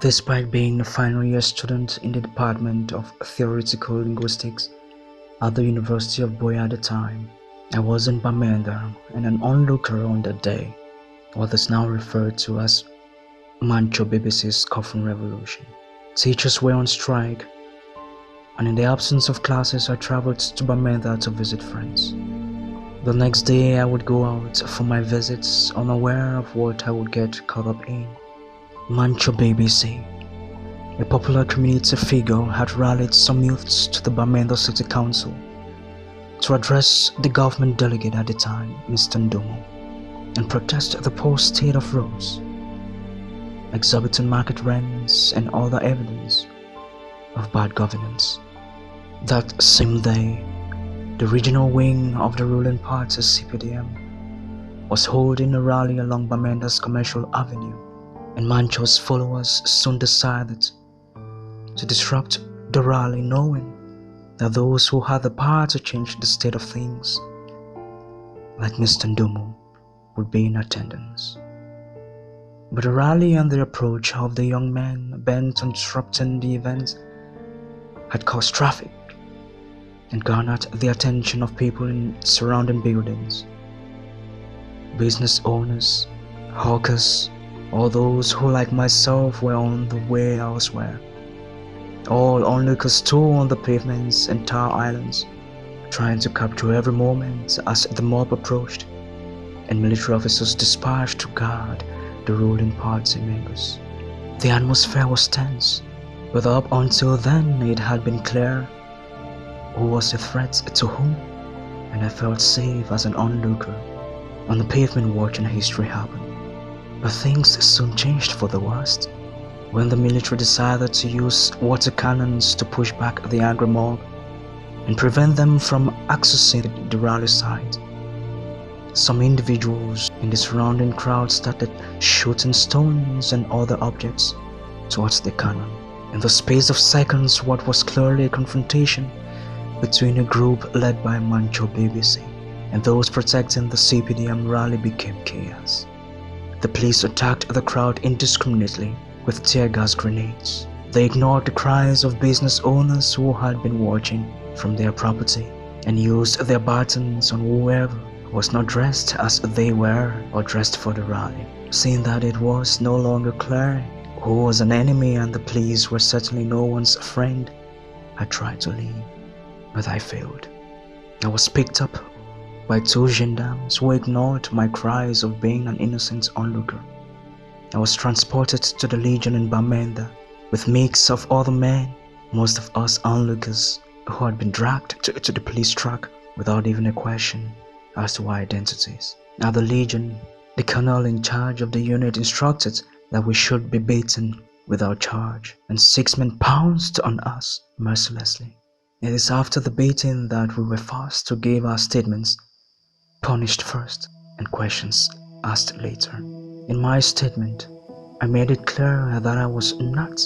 Despite being a final year student in the Department of Theoretical Linguistics at the University of Boya at the time, I was in Bamenda and an onlooker on that day, what is now referred to as Mancho BBC's Coffin Revolution. Teachers were on strike, and in the absence of classes I traveled to Bamenda to visit friends. The next day I would go out for my visits, unaware of what I would get caught up in. Mancho BBC, a popular community figure, had rallied some youths to the Bamenda City Council to address the government delegate at the time, Mr. Ndomo, and protest the poor state of roads, exorbitant market rents, and other evidence of bad governance. That same day, the regional wing of the ruling party, CPDM, was holding a rally along Bamenda's Commercial Avenue, and Mancho's followers soon decided to disrupt the rally, knowing that those who had the power to change the state of things, like Mr. Ndomo, would be in attendance. But the rally and the approach of the young men bent on disrupting the event had caused traffic and garnered the attention of people in surrounding buildings, business owners, hawkers, all those who, like myself, were on the way elsewhere. All onlookers stood on the pavements and tar islands, trying to capture every moment as the mob approached, and military officers dispatched to guard the ruling party members. The atmosphere was tense, but up until then it had been clear who was a threat to whom, and I felt safe as an onlooker on the pavement watching history happen. But things soon changed for the worst when the military decided to use water cannons to push back the angry mob and prevent them from accessing the rally site. Some individuals in the surrounding crowd started shooting stones and other objects towards the cannon. In the space of seconds, what was clearly a confrontation between a group led by Mancho BBC and those protecting the CPDM rally became chaos. The police attacked the crowd indiscriminately with tear gas grenades. They ignored the cries of business owners who had been watching from their property and used their batons on whoever was not dressed as they were or dressed for the rally. Seeing that it was no longer clear who was an enemy and the police were certainly no one's friend, I tried to leave, but I failed. I was picked up by two gendarmes who ignored my cries of being an innocent onlooker. I was transported to the Legion in Bamenda with mix of other men, most of us onlookers who had been dragged to the police truck without even a question as to our identities. At the Legion, the colonel in charge of the unit instructed that we should be beaten without charge, and 6 men pounced on us mercilessly. It is after the beating that we were forced to give our statements, punished first and questions asked later. In my statement, I made it clear that I was not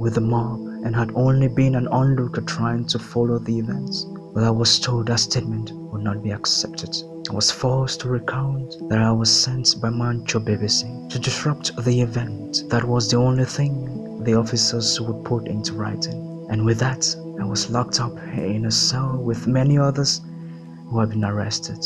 with the mob and had only been an onlooker trying to follow the events, but I was told that statement would not be accepted. I was forced to recount that I was sent by Mancho BBC to disrupt the event. That was the only thing the officers would put into writing, and with that, I was locked up in a cell with many others who had been arrested.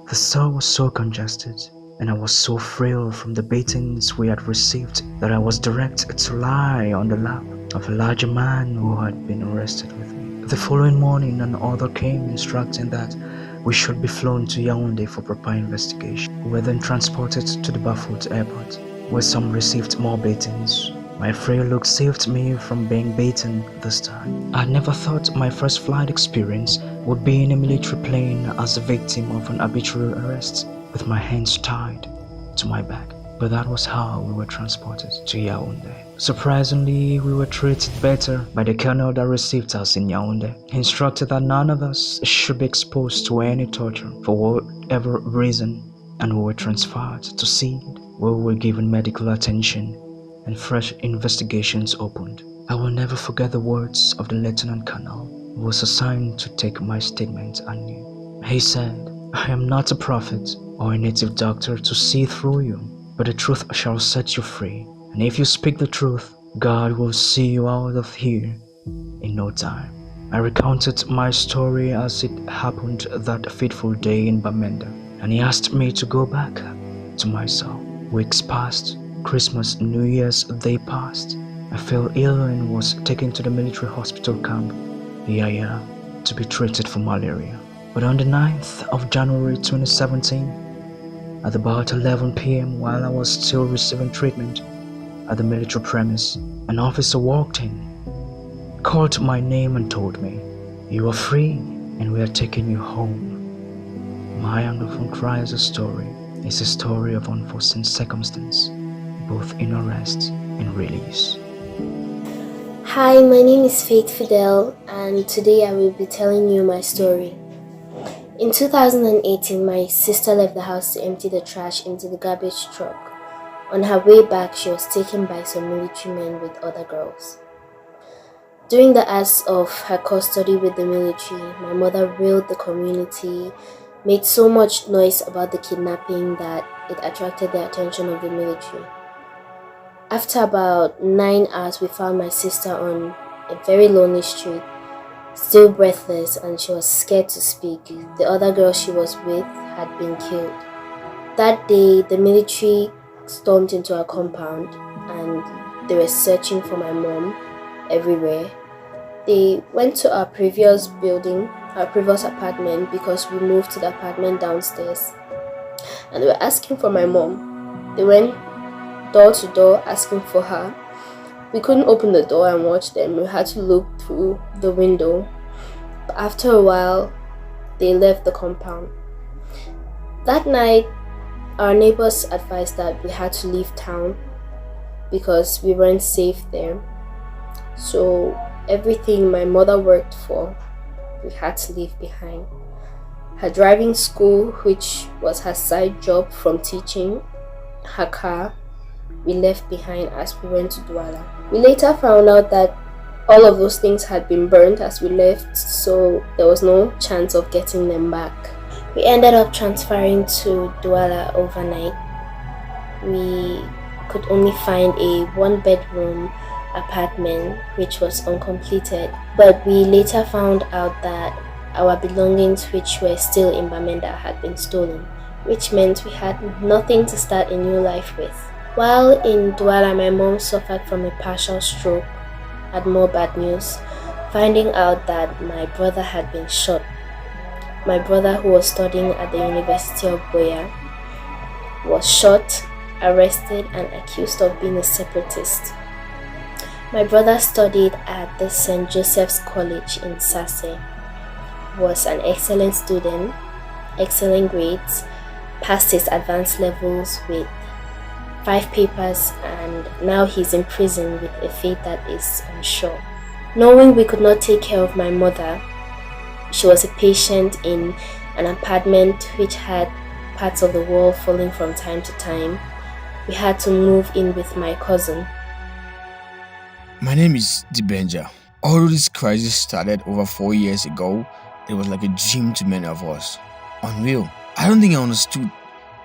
The cell was so congested, and I was so frail from the beatings we had received that I was directed to lie on the lap of a larger man who had been arrested with me. The following morning, an order came instructing that we should be flown to Yaoundé for proper investigation. We were then transported to the Bafut airport, where some received more beatings. My frail look saved me from being beaten this time. I had never thought my first flight experience would be in a military plane as the victim of an arbitrary arrest with my hands tied to my back. But that was how we were transported to Yaoundé. Surprisingly, we were treated better by the colonel that received us in Yaoundé. He instructed that none of us should be exposed to any torture for whatever reason, and we were transferred to Seed, where we were given medical attention and fresh investigations opened. I will never forget the words of the lieutenant colonel who was assigned to take my statement anew. He said, "I am not a prophet or a native doctor to see through you, but the truth shall set you free. And if you speak the truth, God will see you out of here in no time. I recounted my story as it happened that fateful day in Bamenda, and he asked me to go back to myself. Weeks passed, Christmas, New Year's, they passed. I fell ill and was taken to the military hospital camp, Yaya, to be treated for malaria. But on the 9th of January 2017, at about 11 p.m., while I was still receiving treatment at the military premise, an officer walked in, called my name and told me, "You are free and we are taking you home." My wonderful cries story is a story of unforeseen circumstance, both in arrest and release. Hi, my name is Faith Fidel, and today I will be telling you my story. In 2018, my sister left the house to empty the trash into the garbage truck. On her way back, she was taken by some military men with other girls. During the hours of her custody with the military, my mother railed the community, made so much noise about the kidnapping that it attracted the attention of the military. After about 9 hours, we found my sister on a very lonely street, still breathless, and she was scared to speak. The other girl she was with had been killed. That day, the military stormed into our compound and they were searching for my mom everywhere. They went to our previous building, our previous apartment, because we moved to the apartment downstairs, and they were asking for my mom. They went door to door asking for her. We couldn't open the door and watch them. We had to look through the window. But after a while, they left the compound. That night, our neighbors advised that we had to leave town because we weren't safe there. So everything my mother worked for, we had to leave behind. Her driving school, which was her side job from teaching, her car, we left behind as we went to Douala. We later found out that all of those things had been burnt as we left, so there was no chance of getting them back. We ended up transferring to Douala overnight. We could only find a 1-bedroom apartment which was uncompleted, but we later found out that our belongings, which were still in Bamenda, had been stolen, which meant we had nothing to start a new life with. While in Douala, my mom suffered from a partial stroke. Had more bad news, finding out that my brother had been shot. My brother, who was studying at the University of Boya, was shot, arrested, and accused of being a separatist. My brother studied at the St. Joseph's College in Sase, was an excellent student, excellent grades, passed his advanced levels with 5 papers, and now he's in prison with a fate that is unsure. Knowing we could not take care of my mother, she was a patient in an apartment which had parts of the wall falling from time to time. We had to move in with my cousin. My name is Dibenja. Although this crisis started over 4 years ago, it was like a dream to many of us. Unreal. I don't think I understood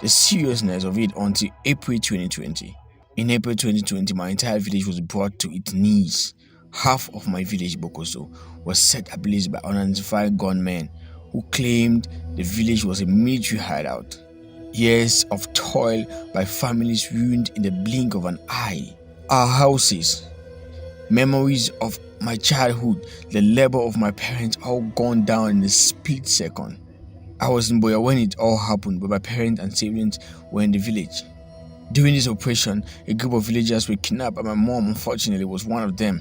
the seriousness of it until April 2020. In April 2020, my entire village was brought to its knees. Half of my village, Bokoso, was set ablaze by unidentified gunmen who claimed the village was a military hideout. Years of toil by families ruined in the blink of an eye. Our houses, memories of my childhood, the labor of my parents, all gone down in a split second. I was in Boya when it all happened, but my parents and siblings were in the village. During this operation, a group of villagers were kidnapped, and my mom, unfortunately, was one of them.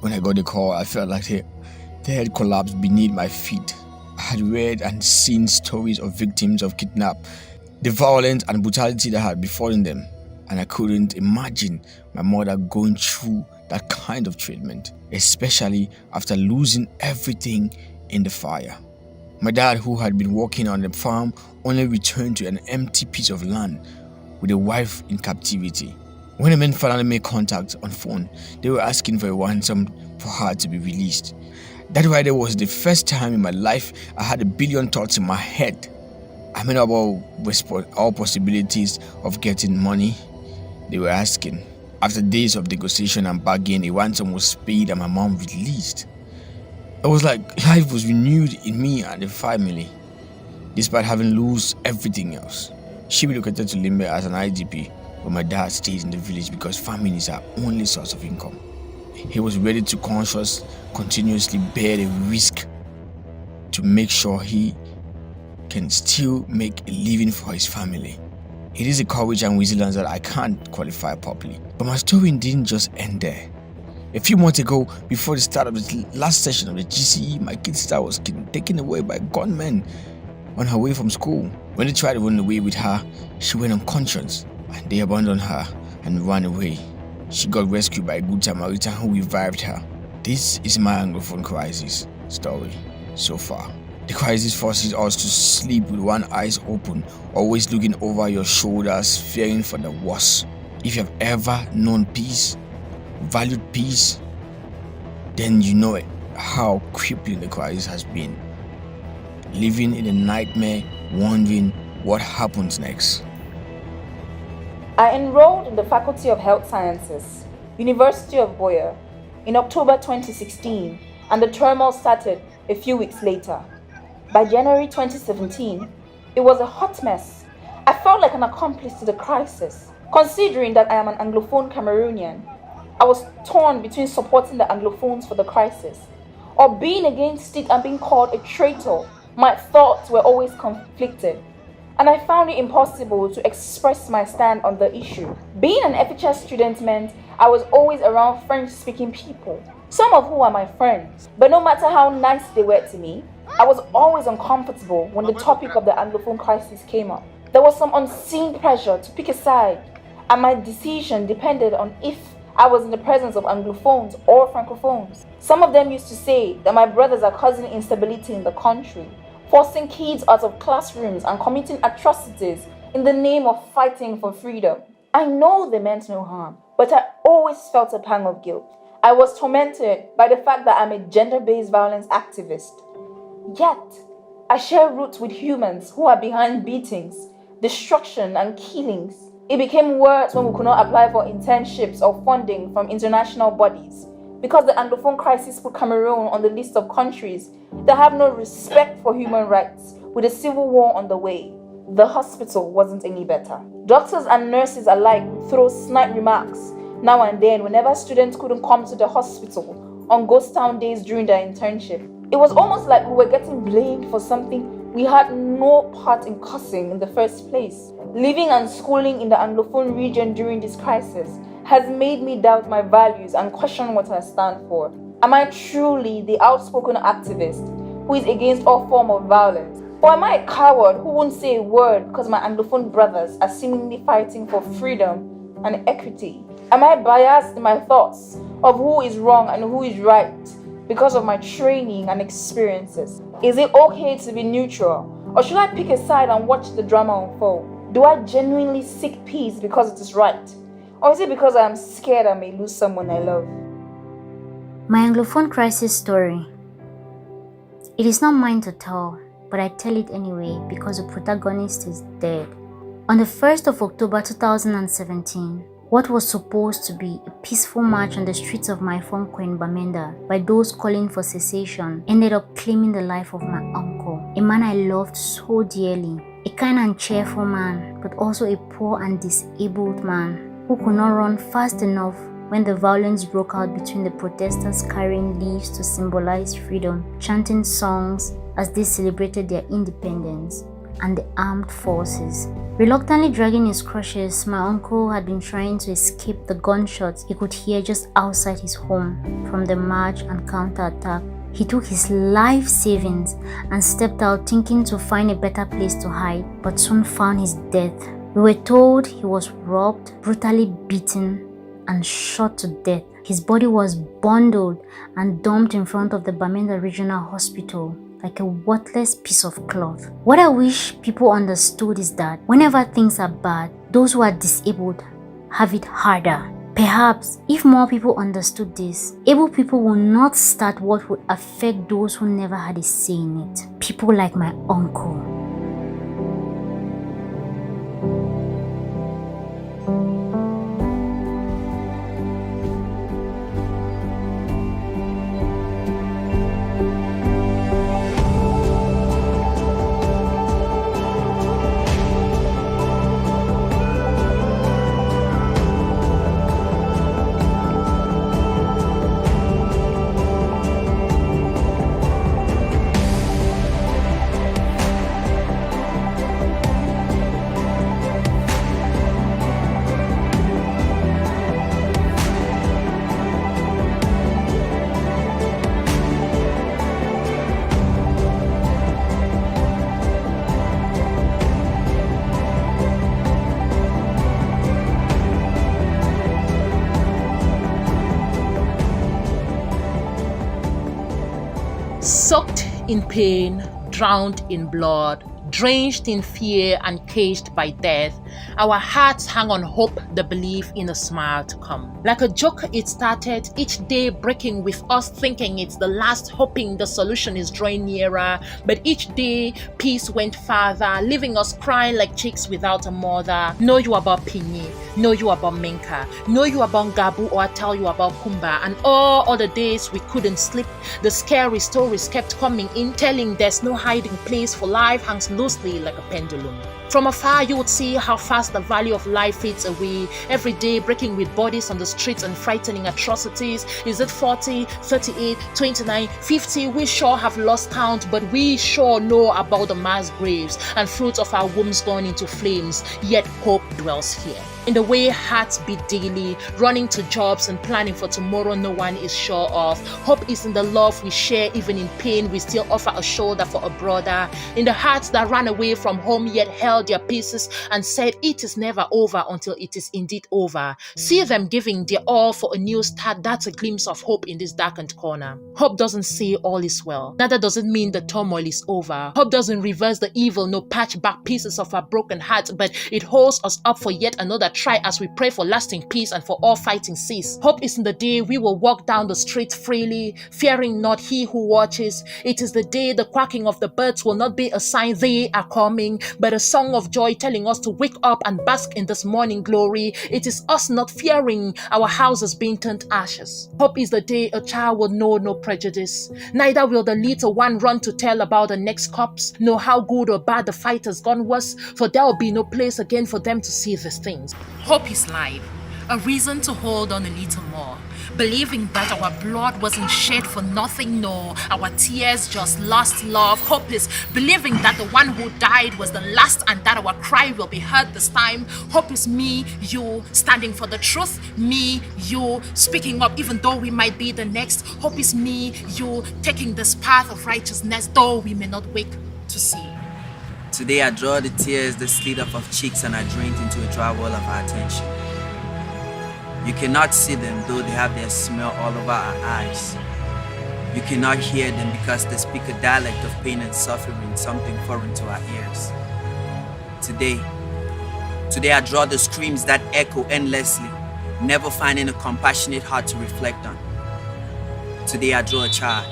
When I got the call, I felt like the head collapsed beneath my feet. I had read and seen stories of victims of kidnap, the violence and brutality that had befallen them, and I couldn't imagine my mother going through that kind of treatment, especially after losing everything in the fire. My dad, who had been working on the farm, only returned to an empty piece of land with a wife in captivity. When the men finally made contact on phone, they were asking for a ransom for her to be released. That right there was the first time in my life I had a billion thoughts in my head. I mean about all possibilities of getting money. They were asking, After days of negotiation and bargaining, a ransom was paid and my mom released. It was like life was renewed in me and the family, despite having lost everything else. She relocated to Limbe as an IDP, but my dad stayed in the village because farming is our only source of income. He was ready to continuously bear the risk to make sure he can still make a living for his family. It is a courage and resilience that I can't qualify properly. But my story didn't just end there. A few months ago, before the start of the last session of the GCE, my kid sister was taken away by gunmen on her way from school. When they tried to run away with her, she went unconscious and they abandoned her and ran away. She got rescued by a good Samaritan who revived her. This is my Anglophone crisis story so far. The crisis forces us to sleep with one eye open, always looking over your shoulders, fearing for the worst. If you have ever known peace, valued peace, then you know how crippling the crisis has been. Living in a nightmare, wondering what happens next. I enrolled in the Faculty of Health Sciences, University of Boya, in October 2016, and the turmoil started a few weeks later. By January 2017, it was a hot mess. I felt like an accomplice to the crisis. Considering that I am an Anglophone Cameroonian, I was torn between supporting the Anglophones for the crisis or being against it and being called a traitor. My thoughts were always conflicted, and I found it impossible to express my stand on the issue. Being an FHS student meant I was always around French-speaking people, some of whom are my friends. But no matter how nice they were to me, I was always uncomfortable when the topic of the Anglophone crisis came up. There was some unseen pressure to pick a side, and my decision depended on if I was in the presence of Anglophones or Francophones. Some of them used to say that my brothers are causing instability in the country, forcing kids out of classrooms and committing atrocities in the name of fighting for freedom. I know they meant no harm, but I always felt a pang of guilt. I was tormented by the fact that I'm a gender-based violence activist. Yet, I share roots with humans who are behind beatings, destruction, and killings. It became worse when we could not apply for internships or funding from international bodies because the Anglophone crisis put Cameroon on the list of countries that have no respect for human rights with a civil war on the way. The hospital wasn't any better. Doctors and nurses alike would throw snide remarks now and then whenever students couldn't come to the hospital on ghost town days during their internship. It was almost like we were getting blamed for something we had no part in causing in the first place. Living and schooling in the Anglophone region during this crisis has made me doubt my values and question what I stand for. Am I truly the outspoken activist who is against all form of violence? Or am I a coward who won't say a word because my Anglophone brothers are seemingly fighting for freedom and equity? Am I biased in my thoughts of who is wrong and who is right because of my training and experiences? Is it okay to be neutral, or should I pick a side and watch the drama unfold? Do I genuinely seek peace because it is right, or is it because I am scared I may lose someone I love? My Anglophone crisis story. It is not mine to tell, but I tell it anyway because the protagonist is dead. On the 1st of October 2017, what was supposed to be a peaceful march on the streets of my form Queen Bamenda by those calling for cessation ended up claiming the life of my uncle, a man I loved so dearly, a kind and cheerful man, but also a poor and disabled man who could not run fast enough when the violence broke out between the protesters carrying leaves to symbolize freedom, chanting songs as they celebrated their independence, and the armed forces. Reluctantly dragging his crutches, my uncle had been trying to escape the gunshots he could hear just outside his home from the march and counterattack. He took his life savings and stepped out thinking to find a better place to hide, but soon found his death. We were told he was robbed, brutally beaten, and shot to death. His body was bundled and dumped in front of the Bamenda Regional Hospital like a worthless piece of cloth. What I wish people understood is that whenever things are bad, those who are disabled have it harder. Perhaps if more people understood this, able people will not start what would affect those who never had a say in it. People like my uncle. Soaked in pain, drowned in blood, drenched in fear and caged by death, our hearts hang on hope, the belief in a smile to come. Like a joke, it started, each day breaking with us thinking it's the last, hoping the solution is drawing nearer. But each day, peace went farther, leaving us crying like chicks without a mother. Know you about Pinyi, know you about Minka, know you about Gabu, or I tell you about Kumba. And all other days we couldn't sleep. The scary stories kept coming in, telling there's no hiding place, for life hangs loosely like a pendulum. From afar, you would see how fast the value of life fades away. Every day breaking with bodies on the streets and frightening atrocities. Is it 40, 38, 29, 50? We sure have lost count, but we sure know about the mass graves and fruits of our wombs gone into flames. Yet hope dwells here. In the way hearts beat daily, running to jobs and planning for tomorrow no one is sure of. Hope is in the love we share, even in pain we still offer a shoulder for a brother. In the hearts that ran away from home yet held their pieces and said it is never over until it is indeed over. See them giving their all for a new start. That's a glimpse of hope in this darkened corner. Hope doesn't say all is well. Neither does it mean the turmoil is over. Hope doesn't reverse the evil, no patch back pieces of our broken hearts, but it holds us up for yet another try as we pray for lasting peace and for all fighting cease. Hope is in the day we will walk down the street freely, fearing not he who watches. It is the day the quacking of the birds will not be a sign they are coming, but a song of joy telling us to wake up and bask in this morning glory. It is us not fearing our houses being turned ashes. Hope is the day a child will know no prejudice. Neither will the little one run to tell about the next corpse, know how good or bad the fight has gone was, for there will be no place again for them to see these things. Hope is life, a reason to hold on a little more, believing that our blood wasn't shed for nothing, no, our tears just lost love. Hope is believing that the one who died was the last and that our cry will be heard this time. Hope is me, you, standing for the truth, me, you, speaking up even though we might be the next. Hope is me, you, taking this path of righteousness though we may not wake to see. Today I draw the tears that slid off of cheeks and I drained into a dry well of our attention. You cannot see them though they have their smell all over our eyes. You cannot hear them because they speak a dialect of pain and suffering, something foreign to our ears. Today I draw the screams that echo endlessly, never finding a compassionate heart to reflect on. Today I draw a child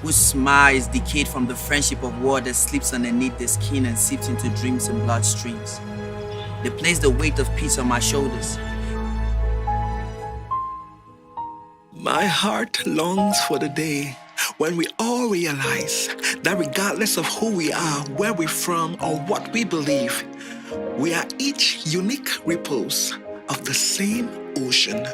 whose smile is decayed from the friendship of war that sleeps underneath their skin and seeps into dreams and bloodstreams. They place the weight of peace on my shoulders. My heart longs for the day when we all realize that regardless of who we are, where we're from, or what we believe, we are each unique ripples of the same ocean.